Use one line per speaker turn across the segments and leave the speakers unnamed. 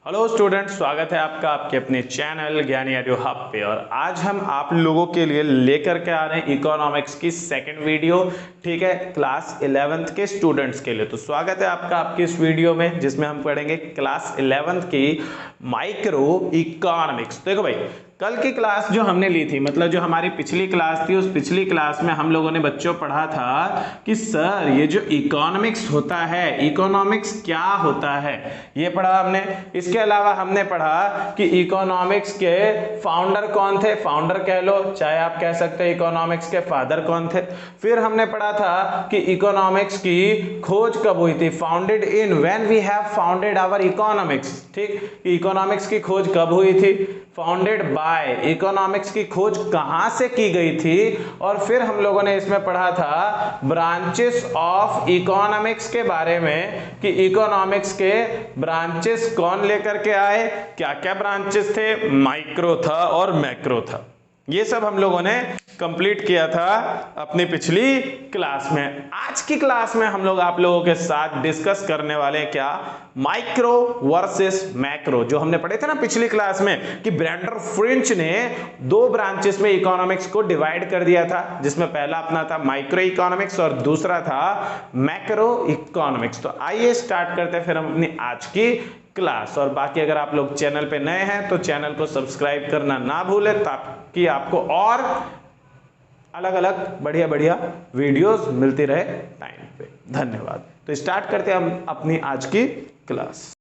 Hello students, स्वागत है आपका आपके अपने चैनल ज्ञानी एडू हब पे। और आज हम आप लोगों के लिए लेकर के आ रहे हैं इकोनॉमिक्स की सेकंड वीडियो। ठीक है, क्लास 11th के स्टूडेंट्स के लिए। तो स्वागत है आपका आपकी इस वीडियो में, जिसमें हम पढ़ेंगे क्लास 11th की माइक्रो इकोनॉमिक्स। देखो भाई, कल की क्लास जो हमने ली थी, मतलब जो हमारी पिछली क्लास थी, उस पिछली क्लास में हम लोगों ने बच्चों पढ़ा था कि सर ये जो इकोनॉमिक्स होता है, इकोनॉमिक्स क्या होता है, ये पढ़ा हमने। इसके अलावा हमने पढ़ा कि इकोनॉमिक्स के फाउंडर कौन थे, फाउंडर कह लो, चाहे आप कह सकते हैं इकोनॉमिक्स के फादर कौन थे। फिर हमने पढ़ा था कि इकोनॉमिक्स की खोज कब हुई थी, founded in when we have founded our economics. ठीक, इकोनॉमिक्स की खोज कब हुई थी, फाउंडेड बाय। इकोनॉमिक्स की खोज कहां से की गई थी। और फिर हम लोगों ने इसमें पढ़ा था ब्रांचेस ऑफ इकोनॉमिक्स के बारे में, कि इकोनॉमिक्स के ब्रांचेस कौन लेकर के आए, क्या क्या ब्रांचेस थे, माइक्रो था और मैक्रो था। ये सब हम लोगों ने कंप्लीट किया था अपनी पिछली क्लास में। आज की क्लास में हम लोग आप लोगों के साथ डिस्कस करने वाले हैं क्या, माइक्रो वर्सेस मैक्रो। जो हमने पढ़े थे ना पिछली क्लास में कि ब्रेंडर फ्रिंच ने दो ब्रांचेस में इकोनॉमिक्स को डिवाइड कर दिया था, जिसमें पहला अपना था माइक्रो इकोनॉमिक्स और दूसरा था मैक्रो इकोनॉमिक्स। तो आइए स्टार्ट करते हैं फिर हम अपनी आज की क्लास। और बाकी अगर आप लोग चैनल पे नए हैं तो चैनल को सब्सक्राइब करना ना भूलें, ताकि आपको और अलग अलग बढ़िया बढ़िया वीडियोस मिलती रहे टाइम पे। धन्यवाद। तो स्टार्ट करते हैं हम अपनी आज की क्लास।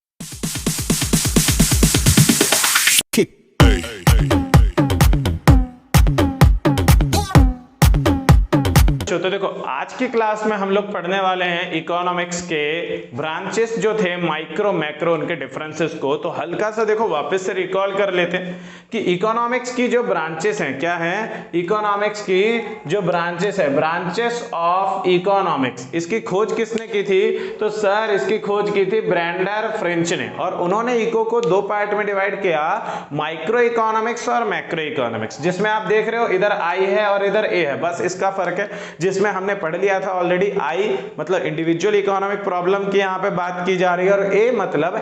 तो देखो, आज की क्लास में हम लोग पढ़ने वाले हैं इकोनॉमिक्स के ब्रांचेस जो थे, माइक्रो मैक्रो, उनके डिफरेंसेस को। तो हल्का सा देखो वापस से रिकॉल कर लेते हैं कि इकोनॉमिक्स की जो ब्रांचेस हैं, क्या हैं इकोनॉमिक्स की जो ब्रांचेस है, ब्रांचेस ऑफ इकोनॉमिक्स। इसकी खोज किसने की थी, तो सर इसकी खोज की थी ब्रेंडर फ्रेंच ने। और उन्होंने इको को दो पार्ट में डिवाइड किया, माइक्रो इकोनॉमिक्स और मैक्रो इकोनॉमिक्स। जिसमें आप देख रहे हो इधर आई है और इधर ए है, बस इसका फर्क है। जिसमें हमने पढ़ लिया था ऑलरेडी, आई मतलब इंडिविजुअल इकोनॉमिक प्रॉब्लम की यहाँ पे बात की जा रही है, और ए मतलब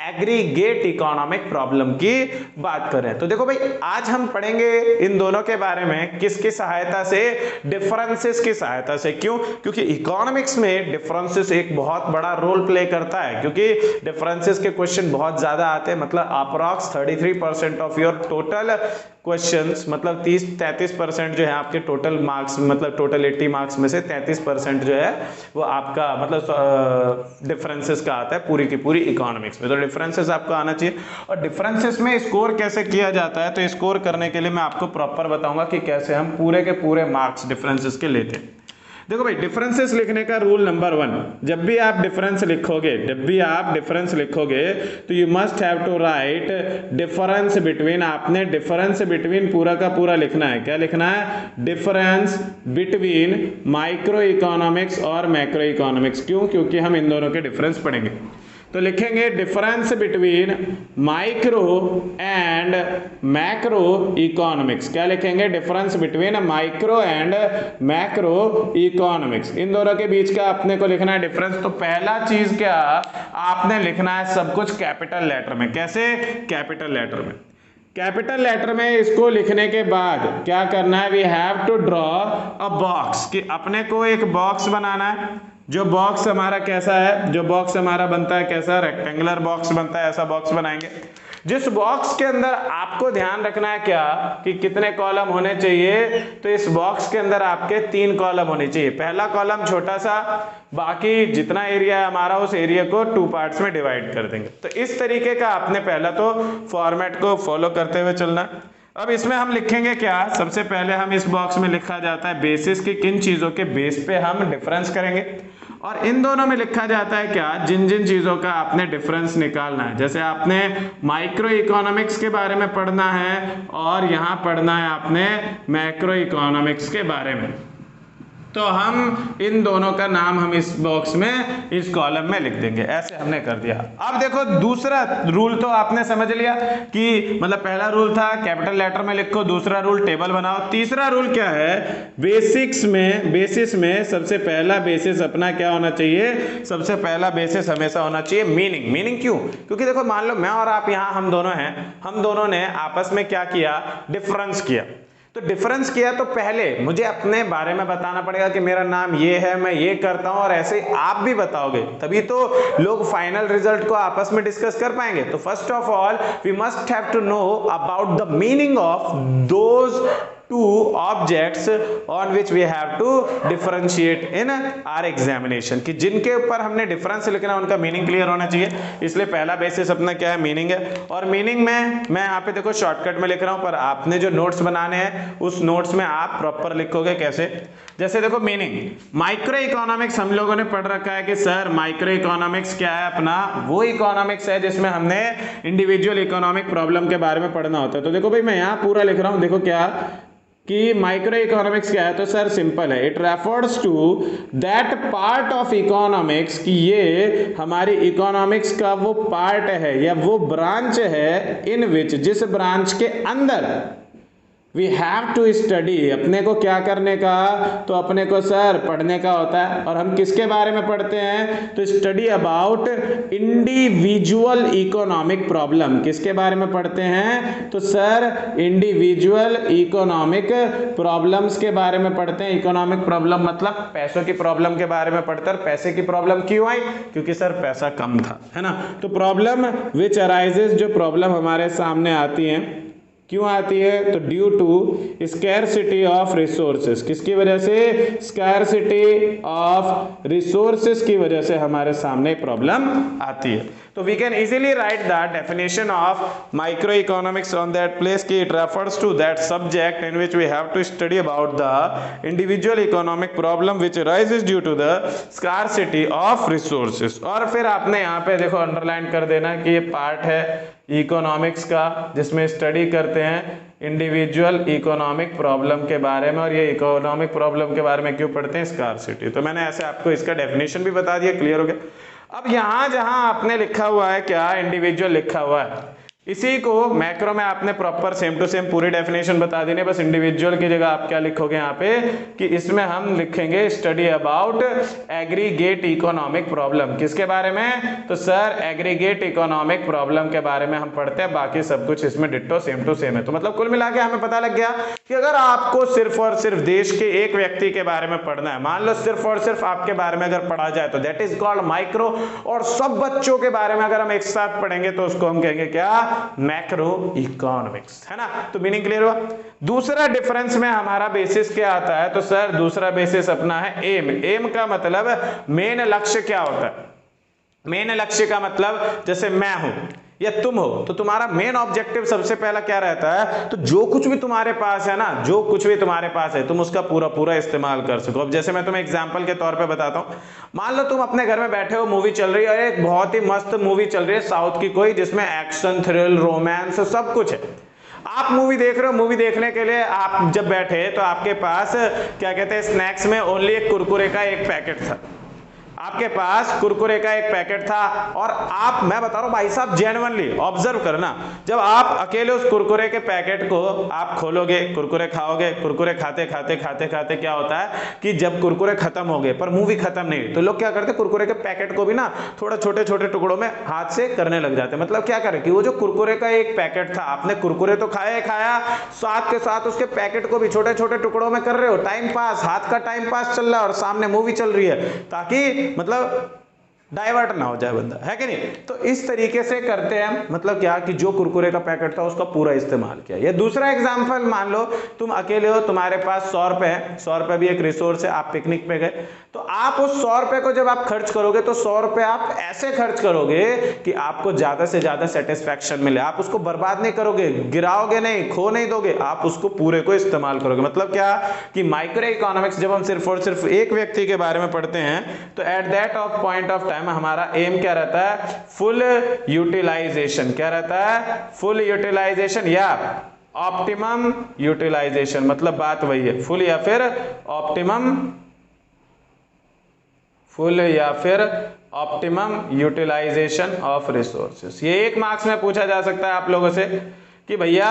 एग्रीगेट इकोनॉमिक प्रॉब्लम की बात कर रहे हैं। तो देखो भाई, आज हम पढ़ेंगे इन दोनों के बारे में किसकी सहायता से, डिफरेंसेस की सहायता से। क्यों, क्योंकि इकोनॉमिक्स में डिफरेंसेस एक बहुत बड़ा रोल प्ले करता है, क्योंकि डिफरेंसेस के क्वेश्चन बहुत ज्यादा आते हैं। मतलब approx 33% of your total questions, मतलब 30-33% जो है आपके टोटल मार्क्स, मतलब टोटल 80 मार्क्स में से 33% जो है वो आपका मतलब डिफरेंसेस का आता है पूरी की पूरी इकोनॉमिक्स में। तो डिफरेंसेस आपको आना चाहिए। और डिफरेंसेस में स्कोर कैसे किया जाता है, तो स्कोर करने के लिए मैं आपको प्रॉपर बताऊंगा कि कैसे हम पूरे के पूरे मार्क्स डिफरेंसेस के लेते हैं। देखो भाई, डिफरेंसेस लिखने का रूल नंबर 1, जब भी आप डिफरेंस लिखोगे, तो you must have to write difference between. आपने डिफरेंस बिटवीन पूरा का पूरा लिखना है। क्या लिखना है, डिफरेंस बिटवीन माइक्रो इकोनॉमिक्स और मैक्रो इकोनॉमिक्स। क्यों, क्योंकि हम इन दोनों के डिफरेंस पढ़ेंगे। तो लिखेंगे difference between micro and macro economics. क्या लिखेंगे, difference between micro and macro economics. इन दोनों के बीच का अपने को लिखना है डिफरेंस। तो पहला चीज क्या आपने लिखना है, सब कुछ कैपिटल लेटर में। कैसे, कैपिटल लेटर में। कैपिटल लेटर में इसको लिखने के बाद क्या करना है, we have to draw a box, कि अपने को एक बॉक्स बनाना है। जो बॉक्स हमारा कैसा है, जो बॉक्स हमारा बनता है कैसा, रेक्टेंगुलर बॉक्स बनता है, ऐसा बॉक्स बनाएंगे। जिस बॉक्स के अंदर आपको ध्यान रखना है क्या, कि कितने कॉलम होने चाहिए, तो इस बॉक्स के अंदर आपके 3 कॉलम होने चाहिए। पहला कॉलम छोटा सा, बाकी जितना एरिया है हमारा उस एरिया को 2 पार्ट्स में डिवाइड कर देंगे। तो इस तरीके का आपने पहला तो फॉर्मेट को फॉलो करते हुए चलना है। अब इसमें हम लिखेंगे क्या, सबसे पहले हम इस बॉक्स में लिखा जाता है बेसिस, की किन चीजों के बेस पे हम डिफरेंस करेंगे। और इन दोनों में लिखा जाता है क्या, जिन जिन चीजों का आपने डिफरेंस निकालना है। जैसे आपने माइक्रो इकोनॉमिक्स के बारे में पढ़ना है और यहां पढ़ना है आपने मैक्रो इकोनॉमिक्स के बारे में। तो हम इन दोनों का नाम हम इस बॉक्स में इस कॉलम में लिख देंगे। ऐसे हमने कर दिया। अब देखो दूसरा रूल तो आपने समझ लिया कि मतलब पहला रूल था कैपिटल लेटर में लिखो, दूसरा रूल टेबल बनाओ, तीसरा रूल क्या है, बेसिस में सबसे पहला बेसिस अपना क्या होना चाहिए, सबसे पहला बेसिस हमेशा होना चाहिए मीनिंग क्यों, क्योंकि देखो मान लो मैं और आप यहाँ हम दोनों हैं, हम दोनों ने आपस में क्या किया, डिफरेंस किया। तो डिफरेंस किया तो पहले मुझे अपने बारे में बताना पड़ेगा कि मेरा नाम ये है, मैं ये करता हूं, और ऐसे आप भी बताओगे, तभी तो लोग फाइनल रिजल्ट को आपस में डिस्कस कर पाएंगे। तो first of all we must have to know about the meaning of those two objects on which we have to differentiate in our examination, कि जिनके ऊपर हमने डिफरेंस लिखना है उनका मीनिंग क्लियर होना चाहिए। इसलिए पहला बेसिस अपना क्या है, मीनिंग है। और मीनिंग में मैं यहाँ पे देखो शॉर्टकट में लिख रहा हूँ, पर आपने जो नोट्स बनाने हैं उस नोट्स में आप प्रॉपर लिखोगे। कैसे, जैसे देखो मीनिंग, माइक्रो इकोनॉमिक्स हम लोगों ने पढ़ रखा है कि सर माइक्रो इकोनॉमिक्स क्या है, अपना वो इकोनॉमिक्स है जिसमें हमने इंडिविजुअल इकोनॉमिक प्रॉब्लम के बारे में पढ़ना होता है। तो देखो भाई मैं यहाँ पूरा लिख रहा हूँ, देखो क्या कि माइक्रो इकोनॉमिक्स क्या है, तो सर सिंपल है, it refers to that part of economics, कि ये हमारी इकोनॉमिक्स का वो पार्ट है या वो ब्रांच है, इन विच, जिस ब्रांच के अंदर वी हैव टू स्टडी, अपने को क्या करने का, तो अपने को सर पढ़ने का होता है। और हम किसके बारे में पढ़ते हैं, तो study about individual economic problem, किसके बारे में पढ़ते हैं, तो सर इंडिविजुअल इकोनॉमिक प्रॉब्लम्स के बारे में पढ़ते हैं। इकोनॉमिक प्रॉब्लम मतलब पैसों की प्रॉब्लम के बारे में पढ़ते हैं। पैसे की प्रॉब्लम क्यों आई, क्योंकि सर पैसा कम था, है ना। तो प्रॉब्लम विच अराइजेस, जो प्रॉब्लम हमारे सामने आती है, क्यों आती है, तो due to scarcity of resources, किसकी वजह से, स्कैरसिटी ऑफ रिसोर्सेस की वजह से हमारे सामने प्रॉब्लम आती है। तो we can easily write the definition of micro economics on that place कि it refers to that subject in which we have to study about the individual economic problem which arises due to the scarcity of resources. और फिर आपने यहाँ पे देखो underline कर देना कि ये पार्ट है इकोनॉमिक्स का जिसमें स्टडी करते हैं इंडिविजुअल इकोनॉमिक प्रॉब्लम के बारे में। और ये इकोनॉमिक प्रॉब्लम के बारे में क्यों पढ़ते हैं, स्कार्सिटी। तो मैंने ऐसे आपको इसका डेफिनेशन भी बता दिया, क्लियर हो गया। अब यहां जहां आपने लिखा हुआ है क्या, इंडिविजुअल लिखा हुआ है, इसी को मैक्रो में आपने प्रॉपर सेम टू सेम पूरी डेफिनेशन बता देनी है। बस इंडिविजुअल की जगह आप क्या लिखोगे यहाँ पे, कि इसमें हम लिखेंगे study about aggregate economic problem, किसके बारे में, तो सर एग्रीगेट इकोनॉमिक प्रॉब्लम के बारे में हम पढ़ते हैं। बाकी सब कुछ इसमें डिट्टो सेम टू सेम है। तो मतलब कुल मिला के हमें पता लग गया कि अगर आपको सिर्फ और सिर्फ देश के एक व्यक्ति के बारे में पढ़ना है, मान लो सिर्फ और सिर्फ आपके बारे में अगर पढ़ा जाए तो दैट इज कॉल्ड माइक्रो, और सब बच्चों के बारे में अगर हम एक साथ पढ़ेंगे तो उसको हम कहेंगे क्या, मैक्रो इकोनॉमिक्स, है ना। तो मीनिंग क्लियर हुआ। दूसरा डिफरेंस में हमारा बेसिस क्या आता है, तो सर दूसरा बेसिस अपना है एम। एम का मतलब मेन लक्ष्य क्या होता है, मेन लक्ष्य का मतलब जैसे मैं हूं या तुम हो, तो तुम्हारा मेन ऑब्जेक्टिव सबसे पहला क्या रहता है, तो जो कुछ भी तुम्हारे पास है ना, जो कुछ भी तुम्हारे पास है तुम उसका पूरा पूरा इस्तेमाल कर सको। अब जैसे मैं तुम्हें एग्जांपल के तौर पे बताता हूं, मान लो तुम अपने घर में बैठे हो, मूवी चल रही है, और एक बहुत ही मस्त मूवी चल रही है साउथ की कोई, जिसमें एक्शन, थ्रिल, रोमांस सब कुछ है। आप मूवी देख रहे हो, मूवी देखने के लिए आप जब बैठे तो आपके पास क्या कहते हैं, स्नैक्स में ओनली एक कुरकुरे का एक पैकेट था, आपके पास कुरकुरे का एक पैकेट था। और आप, मैं बता रहा हूं भाई साहब, जेन्युइनली ऑब्जर्व करना, जब आप अकेले उस कुरकुरे के पैकेट को आप खोलोगे, कुरकुरे खाओगे, कुरकुरे खाते खाते खाते खाते क्या होता है कि जब कुरकुरे खत्म हो गए पर मूवी खत्म नहीं, तो लोग क्या करते, कुरकुरे के पैकेट को भी ना थोड़ा छोटे छोटे टुकड़ों में हाथ से करने लग जाते। मतलब क्या करें कि वो जो कुरकुरे का एक पैकेट था, आपने कुरकुरे तो खाया, साथ के साथ उसके पैकेट को भी छोटे छोटे टुकड़ों में कर रहे हो, टाइम पास, हाथ का टाइम पास चल रहा है और सामने मूवी चल रही है, ताकि मतलब डाइवर्ट ना हो जाए बंदा, है कि नहीं। तो इस तरीके से करते हैं, मतलब क्या कि जो कुरकुरे का पैकेट था उसका पूरा इस्तेमाल किया। या दूसरा एग्जांपल, मान लो तुम अकेले हो, तुम्हारे पास 100 रुपए है, 100 रुपए भी एक रिसोर्स है, आप पिकनिक पे गए, तो आप उस 100 रुपए को जब आप खर्च करोगे तो 100 रुपए आप ऐसे खर्च करोगे कि आपको ज्यादा से ज्यादा सेटिस्फैक्शन मिले। आप उसको बर्बाद नहीं करोगे, गिराओगे नहीं, खो नहीं दोगे, आप उसको पूरे को इस्तेमाल करोगे। मतलब क्या कि माइक्रो इकोनॉमिक्स जब हम सिर्फ और सिर्फ एक व्यक्ति के बारे में पढ़ते हैं, तो at that of point of time हमारा एम क्या रहता है, फुल यूटिलाइजेशन। क्या रहता है, फुल यूटिलाइजेशन या ऑप्टिमम यूटिलाइजेशन। मतलब बात वही है, फुल या फिर ऑप्टिमम फुल या फिर ऑप्टिमम यूटिलाइजेशन ऑफ रिसोर्सेस। ये 1 मार्क्स में पूछा जा सकता है आप लोगों से कि भैया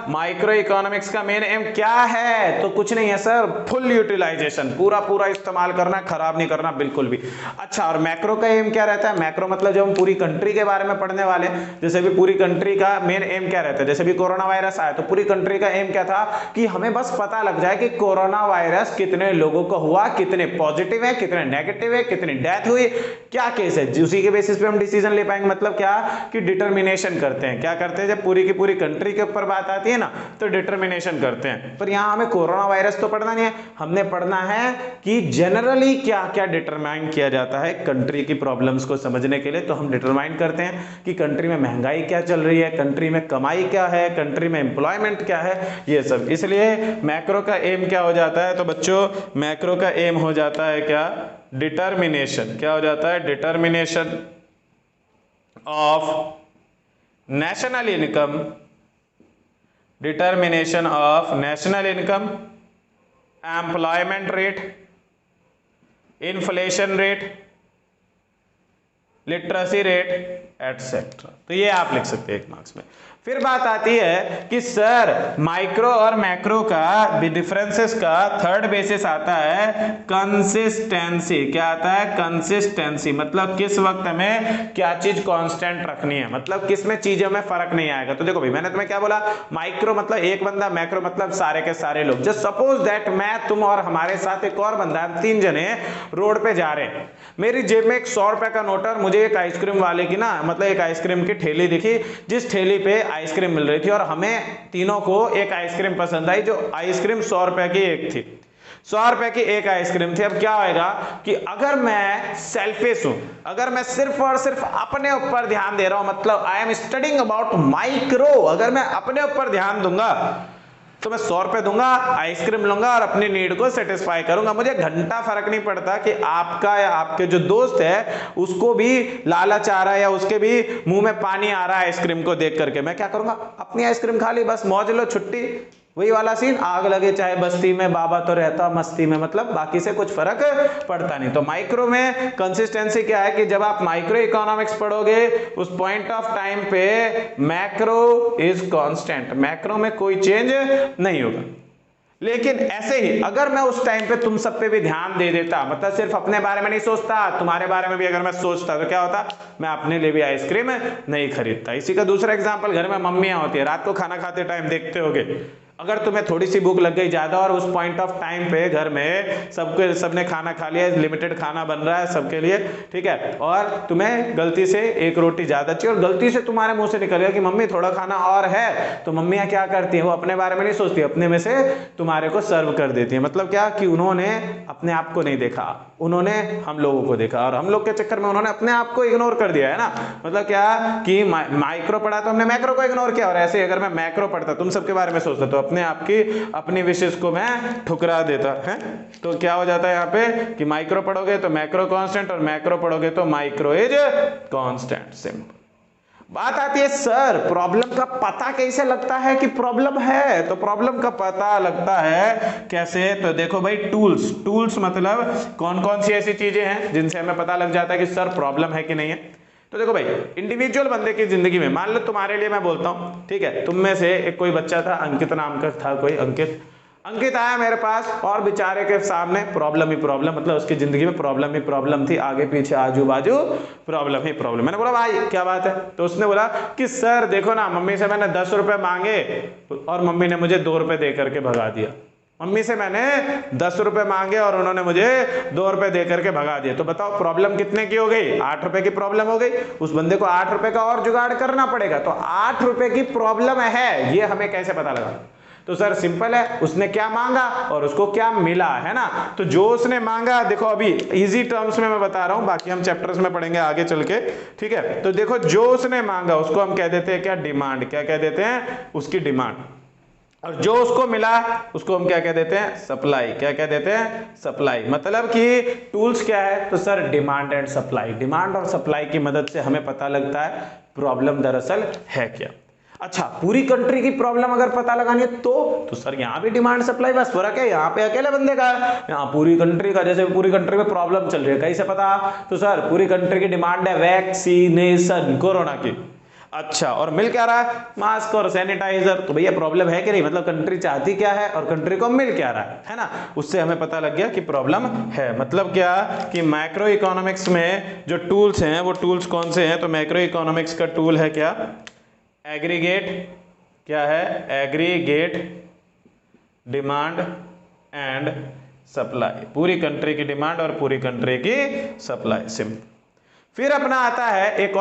माइक्रो इकोनॉमिक्स का मेन एम क्या है, तो कुछ नहीं है सर, फुल यूटिलाइजेशन, पूरा पूरा इस्तेमाल करना, खराब नहीं करना बिल्कुल भी। अच्छा, और मैक्रो का एम क्या रहता है? मैक्रो मतलब जब हम पूरी कंट्री के बारे में पढ़ने वाले, जैसे भी पूरी कंट्री का मेन एम क्या रहता है, जैसे भी कोरोना वायरस आया तो पूरी कंट्री का एम क्या था कि हमें बस पता लग जाए कि कोरोना वायरस कितने लोगों को हुआ, कितने पॉजिटिव है, कितने नेगेटिव है, कितनी डेथ हुई, क्या केस है, उसी के बेसिस पे हम डिसीजन ले पाएंगे। मतलब क्या कि डिटर्मिनेशन करते हैं। क्या करते हैं? जब पूरी की पूरी कंट्री के ऊपर बात आती है ना तो डिटर्मिनेशन करते हैं। पर यहां हमें कोरोना वायरस तो पढ़ना नहीं है, हमने पढ़ना है कि जनरली क्या क्या डिटरमाइन किया जाता है कंट्री की प्रॉब्लम्स को समझने के लिए। तो हम डिटरमाइन करते हैं कि कंट्री में महंगाई क्या चल रही है, कंट्री में कमाई क्या है, कंट्री में एम्प्लॉयमेंट क्या है, ये सब। इसलिए मैक्रो का एम क्या हो जाता है? तो बच्चों मैक्रो का एम हो जाता है क्या? डिटर्मिनेशन। क्या हो जाता है? Determination of national income, determination of national income, employment rate, inflation rate, literacy rate, etc. तो ये आप लिख सकते हैं 1 मार्क्स में। फिर बात आती है कि सर माइक्रो और मैक्रो का डिफरेंसेस का थर्ड बेसिस आता है कंसिस्टेंसी। क्या आता है? कंसिस्टेंसी। मतलब किस वक्त हमें क्या चीज कांस्टेंट रखनी है, मतलब किस में चीजों में फर्क नहीं आएगा। तो देखो भाई, मैंने तुम्हें क्या बोला, माइक्रो मतलब एक बंदा, मैक्रो मतलब सारे के सारे लोग। जस्ट सपोज दैट मैं, तुम और हमारे साथ एक और बंदा, हम 3 जने रोड पे जा रहे हैं। मेरी जेब में एक 100 रुपए का नोट और मुझे एक आइसक्रीम वाले की ना, मतलब एक आइसक्रीम की ठेली दिखी, जिस ठेली पे आइसक्रीम मिल रही थी, और हमें तीनों को एक आइसक्रीम पसंद आई, जो आइसक्रीम 100 रुपए की एक थी। 100 रुपए की एक आइसक्रीम थी। अब क्या होएगा कि अगर मैं सेल्फिश हूं, अगर मैं सिर्फ और सिर्फ अपने ऊपर ध्यान दे रहा हूं, मतलब I am studying about micro, अगर मैं अपने ऊपर ध्यान दूंगा तो मैं 100 रुपए दूंगा, आइसक्रीम लूंगा और अपनी नीड को सेटिस्फाई करूंगा। मुझे घंटा फर्क नहीं पड़ता कि आपका या आपके जो दोस्त है उसको भी लालच आ रहा है या उसके भी मुंह में पानी आ रहा है आइसक्रीम को देख करके। मैं क्या करूंगा? अपनी आइसक्रीम खा ली, बस मौज लो, छुट्टी। वही वाला सीन, आग लगे चाहे बस्ती में, बाबा तो रहता मस्ती में, मतलब बाकी से कुछ फर्क पड़ता नहीं। तो माइक्रो में कंसिस्टेंसी क्या है कि जब आप माइक्रो इकोनॉमिक्स पढ़ोगे उस पॉइंट ऑफ टाइम पे मैक्रो इज कांस्टेंट, मैक्रो में कोई चेंज नहीं होगा। लेकिन ऐसे ही अगर मैं उस टाइम पे तुम सब पे भी ध्यान दे देता, मतलब सिर्फ अपने बारे में नहीं सोचता, तुम्हारे बारे में भी अगर मैं सोचता, तो क्या होता? मैं अपने लिए भी आइसक्रीम नहीं खरीदता। इसी का दूसरा एग्जांपल, घर में मम्मियां होती है, रात को खाना खाते टाइम देखते होगे, अगर तुम्हें थोड़ी सी भूख लग गई ज्यादा और उस पॉइंट ऑफ टाइम पे घर में सबने खाना खा लिया, लिमिटेड खाना बन रहा है सबके लिए, ठीक है, और तुम्हें गलती से एक रोटी ज्यादा चाहिए और गलती से तुम्हारे मुंह से निकल गया कि मम्मी थोड़ा खाना और है, तो मम्मियां क्या करती हैं? वो अपने बारे में नहीं सोचती, अपने में से तुम्हारे को सर्व कर देती है। मतलब क्या कि उन्होंने अपने आप को नहीं देखा, उन्होंने हम लोगों को देखा, और हम लोग के चक्कर में उन्होंने अपने आप को इग्नोर कर दिया है ना। मतलब क्या कि माइक्रो पढ़ा तो हमने मैक्रो को इग्नोर किया, और ऐसे अगर मैं मैक्रो पढ़ता, तुम सबके बारे में सोचता, तो अपने आप की अपनी विशेष को मैं ठुकरा देता है। तो क्या हो जाता है यहाँ पे कि माइक्रो पढ़ोगे तो मैक्रो कांस्टेंट, और मैक्रो पढ़ोगे तो माइक्रो इज कांस्टेंट। सिंपल बात आती है, सर प्रॉब्लम का पता कैसे लगता है कि प्रॉब्लम है? तो प्रॉब्लम का पता लगता है कैसे? तो देखो भाई, टूल्स मतलब कौन कौन सी ऐसी चीजें हैं जिनसे हमें पता लग जाता है कि सर प्रॉब्लम है कि नहीं है। तो देखो भाई, इंडिविजुअल बंदे की जिंदगी में, मान लो तुम्हारे लिए मैं बोलता हूं, ठीक है, तुम में से एक कोई बच्चा था, अंकित नाम का था कोई, अंकित आया मेरे पास और बेचारे के सामने प्रॉब्लम ही प्रॉब्लम, मतलब उसकी जिंदगी में प्रॉब्लम ही प्रॉब्लम थी, आगे पीछे आजू बाजू प्रॉब्लम ही प्रॉब्लम। मैंने बोला भाई क्या बात है? तो उसने बोला कि सर देखो ना, मम्मी से मैंने 10 रुपए मांगे और मम्मी ने मुझे 2 रुपए दे करके भगा दिया। मम्मी से मैंने 10 रुपए मांगे और उन्होंने मुझे 2 रुपए दे करके भगा दिया। तो बताओ प्रॉब्लम कितने की हो गई? 8 रुपए की प्रॉब्लम हो गई। उस बंदे को 8 रुपए का और जुगाड़ करना पड़ेगा। तो 8 रुपए की प्रॉब्लम है, ये हमें कैसे पता लगा? तो सर सिंपल है, उसने क्या मांगा और उसको क्या मिला, है ना। तो जो उसने मांगा, देखो अभी इजी टर्म्स में मैं बता रहा हूं, बाकी हम चैप्टर्स में पढ़ेंगे आगे चल के, ठीक है। तो देखो जो उसने मांगा उसको हम कह देते हैं क्या? डिमांड। क्या कह देते हैं? उसकी डिमांड। और जो उसको मिला उसको हम क्या कह देते हैं? सप्लाई। क्या कह देते हैं? सप्लाई। मतलब कि टूल्स क्या है? तो sir demand and supply. Demand और सप्लाई की मदद से हमें पता लगता है प्रॉब्लम दरअसल है क्या। अच्छा, पूरी कंट्री की प्रॉब्लम अगर पता लगानी है तो सर यहाँ भी डिमांड सप्लाई बस फर्क है, यहाँ पे अकेले बंदे का है, यहाँ पूरी कंट्री का, जैसे पूरी कंट्री में प्रॉब्लम चल रही है, कैसे पता? तो सर पूरी कंट्री की डिमांड है वैक्सीनेशन, कोरोना की। अच्छा, और मिल क्या रहा है? मास्क और सैनिटाइजर। तो भैया प्रॉब्लम है कि नहीं, मतलब कंट्री चाहती क्या है और कंट्री को मिल क्या रहा है ना? उससे हमें पता लग गया कि प्रॉब्लम है। मतलब क्या कि मैक्रो इकोनॉमिक्स में जो टूल्स हैं वो टूल्स कौन से हैं? तो मैक्रो इकोनॉमिक्स का टूल है क्या? एग्रीगेट, क्या है? एग्रीगेट डिमांड एंड सप्लाई, पूरी कंट्री की डिमांड और पूरी कंट्री की सप्लाई, सिंपल। फिर अपना आता है एक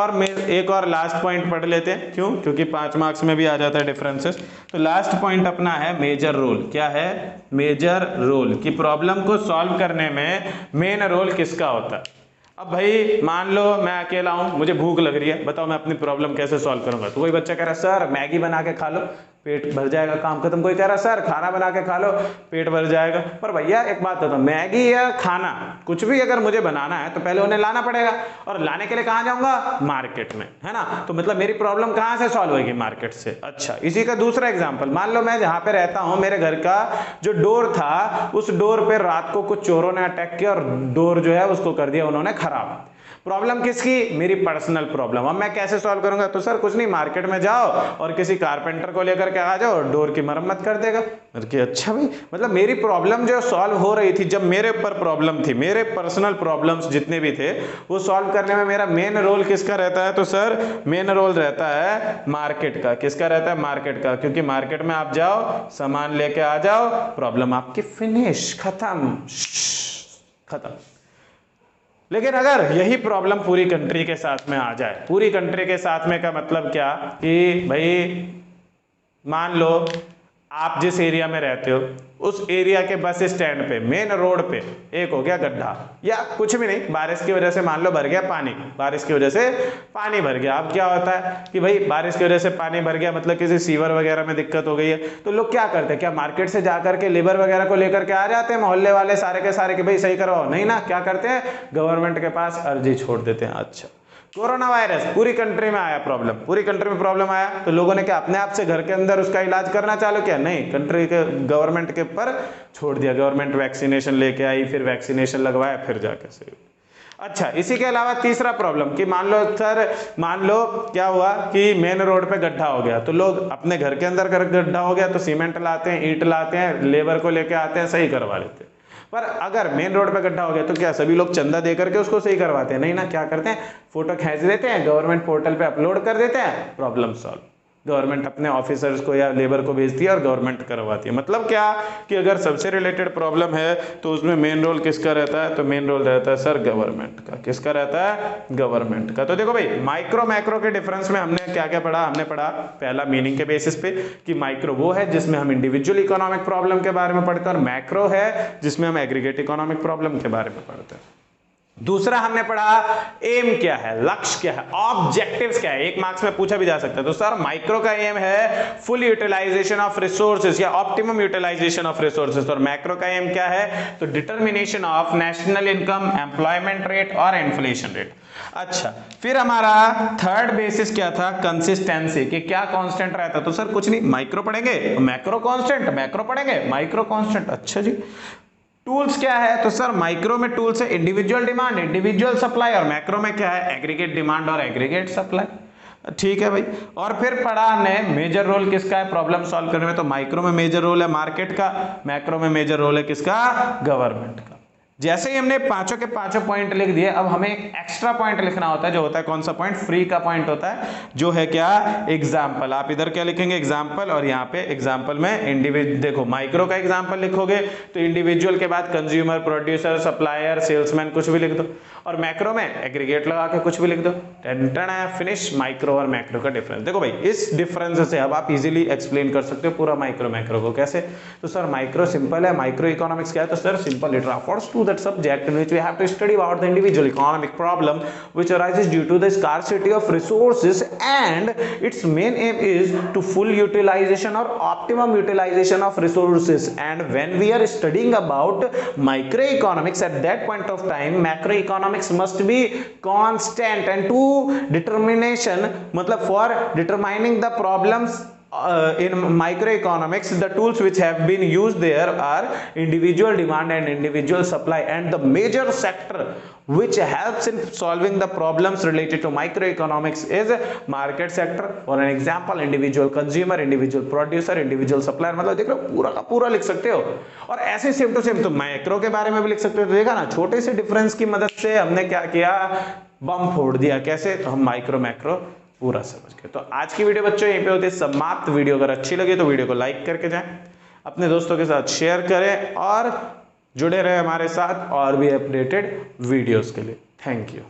और लास्ट पॉइंट पढ़ लेते हैं, क्यों? क्योंकि 5 मार्क्स में भी आ जाता है डिफरेंसेस। तो लास्ट पॉइंट अपना है मेजर रोल। क्या है? मेजर रोल, कि प्रॉब्लम को सॉल्व करने में मेन रोल किसका होता है। अब भाई मान लो मैं अकेला हूं, मुझे भूख लग रही है, बताओ मैं अपनी प्रॉब्लम कैसे सॉल्व करूंगा? तो कोई बच्चा कह रहा है सर मैगी बना के खा लो, पेट भर जाएगा, काम खत्म। कोई कह रहा है सर खाना बना के खा लो, पेट भर जाएगा। पर भैया एक बात बताओ, मैगी या खाना कुछ भी अगर मुझे बनाना है तो पहले उन्हें लाना पड़ेगा, और लाने के लिए कहां जाऊंगा? मार्केट में, है ना? तो मतलब मेरी प्रॉब्लम कहां से सॉल्व होगी? मार्केट से। अच्छा, इसी का दूसरा एग्जाम्पल, मान लो मैं जहां पे रहता हूं, मेरे घर का जो डोर था, उस डोर पे रात को कुछ चोरों ने अटैक किया और डोर जो है उसको कर दिया उन्होंने खराब। प्रॉब्लम किसकी? मेरी पर्सनल प्रॉब्लम। अब मैं कैसे सॉल्व करूंगा? तो सर कुछ नहीं, मार्केट में जाओ और किसी कारपेंटर को लेकर के आ जाओ, डोर की मरम्मत कर देगा। अच्छा भाई, मतलब मेरी प्रॉब्लम जो सॉल्व हो रही थी, जब मेरे ऊपर प्रॉब्लम थी, मेरे पर्सनल प्रॉब्लम्स जितने भी थे, वो सॉल्व करने में मेरा मेन रोल किसका रहता है? तो सर मेन रोल रहता है मार्केट का। किसका रहता है? मार्केट का, क्योंकि मार्केट में आप जाओ, सामान लेके आ जाओ, प्रॉब्लम आपकी फिनिश, खत्म। लेकिन अगर यही प्रॉब्लम पूरी कंट्री के साथ में आ जाए, पूरी कंट्री के साथ में का मतलब क्या कि भाई मान लो आप जिस एरिया में रहते हो, उस एरिया के बस स्टैंड पे, मेन रोड पे एक हो गया गड्ढा, या कुछ भी नहीं, बारिश की वजह से मान लो भर गया पानी, बारिश की वजह से पानी भर गया। अब क्या होता है कि भाई बारिश की वजह से पानी भर गया, मतलब किसी सीवर वगैरह में दिक्कत हो गई है, तो लोग क्या करते हैं? क्या मार्केट से जाकर के लेबर वगैरह को लेकर के आ जाते हैं, मोहल्ले वाले सारे के सारे, कि भाई सही करवाओ? नहीं ना, क्या करते हैं? गवर्नमेंट के पास अर्जी छोड़ देते हैं। अच्छा, कोरोना वायरस पूरी कंट्री में आया, प्रॉब्लम पूरी कंट्री में प्रॉब्लम आया, तो लोगों ने क्या अपने आप से घर के अंदर उसका इलाज करना चालू किया? नहीं, कंट्री के गवर्नमेंट के ऊपर छोड़ दिया। गवर्नमेंट वैक्सीनेशन लेके आई, फिर वैक्सीनेशन लगवाया, फिर जाके सही। अच्छा, इसी के अलावा तीसरा प्रॉब्लम कि मान लो क्या हुआ कि मेन रोड पे गड्ढा हो गया, तो लोग अपने घर के अंदर गड्ढा हो गया तो सीमेंट लाते हैं, ईंट लाते हैं, लेबर को लेके आते हैं, सही करवा लेते हैं। पर अगर मेन रोड पे गड्ढा हो गया तो क्या सभी लोग चंदा दे करके उसको सही करवाते हैं? नहीं ना, क्या करते हैं? फोटो खींच देते हैं, गवर्नमेंट पोर्टल पे अपलोड कर देते हैं, प्रॉब्लम सॉल्व। गवर्नमेंट अपने ऑफिसर्स को या लेबर को भेजती है और गवर्नमेंट करवाती है। मतलब क्या कि अगर सबसे रिलेटेड प्रॉब्लम है तो उसमें मेन रोल किसका रहता है? तो मेन रोल रहता है सर गवर्नमेंट का। किसका रहता है? गवर्नमेंट का। तो देखो भाई, माइक्रो मैक्रो के डिफरेंस में हमने क्या क्या पढ़ा? हमने पढ़ा पहला मीनिंग के बेसिस पे कि माइक्रो वो है जिसमें हम इंडिविजुअल इकोनॉमिक प्रॉब्लम के बारे में पढ़ते हैं, और मैक्रो है जिसमें हम एग्रीगेट इकोनॉमिक प्रॉब्लम के बारे में पढ़ते हैं। दूसरा हमने पढ़ा एम क्या है, लक्ष्य क्या है, ऑब्जेक्टिव्स क्या है। 1 मार्क्स में पूछा भी जा सकता है। तो सर माइक्रो का एम है फुल यूटिलाइजेशन ऑफ रिसोर्सेज या ऑप्टिमम यूटिलाइजेशन ऑफ रिसोर्सेज, और मैक्रो का एम क्या है? तो determination of national income, employment rate और इन्फ्लेशन रेट। अच्छा, फिर हमारा थर्ड बेसिस क्या था? कंसिस्टेंसी, कि क्या कांस्टेंट रहता है? तो सर कुछ नहीं, माइक्रो पढ़ेंगे, मैक्रो कांस्टेंट, मैक्रो पढ़ेंगे, माइक्रो कांस्टेंट। अच्छा जी, टूल्स क्या है? तो सर माइक्रो में टूल्स है इंडिविजुअल डिमांड, इंडिविजुअल सप्लाई, और मैक्रो में क्या है? एग्रीगेट डिमांड और एग्रीगेट सप्लाई। ठीक है भाई। और फिर पढ़ा हमने मेजर रोल किसका है प्रॉब्लम सॉल्व करने में? तो माइक्रो में मेजर रोल है मार्केट का, मैक्रो में मेजर रोल है किसका? गवर्नमेंट का। जैसे ही हमने पांचों के पांचों पॉइंट लिख दिए, अब हमें एक एक्स्ट्रा पॉइंट लिखना होता है, जो होता है कौन सा पॉइंट? फ्री का पॉइंट होता है, जो है क्या? एग्जाम्पल। आप इधर क्या लिखेंगे? एग्जाम्पल, और यहाँ पे एग्जाम्पल में इंडिविजुअल, देखो माइक्रो का एग्जाम्पल लिखोगे तो इंडिविजुअल के बाद कंज्यूमर, प्रोड्यूसर, सप्लायर, सेल्समैन कुछ भी लिख दो, और मैक्रो में एग्रीगेट लगा के कुछ भी लिख दो। फिनिश। माइक्रो और मैक्रो का डिफरेंस देखो भाई, इस डिफरेंस से अब आप इजीली एक्सप्लेन कर सकते हो पूरा माइक्रो मैक्रो को। कैसे? तो सर माइक्रो सिंपल है, माइक्रो इकोनॉमिक्स क्या है? तो sir simple, it refers to that subject in which we have to study about the individual economic problem which arises due to the scarcity of resources, and its main aim is to full utilization or optimum utilization of resources. And when we are studying about microeconomics, at that point of time macroeconomics economics must be constant and to determination मतलब for determining the problems in microeconomics, the tools which have been used there are individual demand and individual supply, and the major sector which helps in solving the problems related to microeconomics is market sector. For an example, individual consumer, individual producer, individual supplier. मतलब देख रहे हो पूरा का पूरा लिख सकते हो, और ऐसे सेम टू सेम तो मैक्रो के बारे में भी लिख सकते हो। तो देखा ना, छोटे से डिफरेंस की मदद से हमने क्या किया, बम फोड़ दिया। कैसे? तो हम माइक्रो मैक्रो पूरा समझ गए। तो आज की वीडियो बच्चों यहीं पे होती है समाप्त। वीडियो अगर अच्छी लगी तो वीडियो को लाइक करके जाएं, अपने दोस्तों के साथ शेयर करें और जुड़े रहे हमारे साथ और भी अपडेटेड वीडियोस के लिए। Thank you.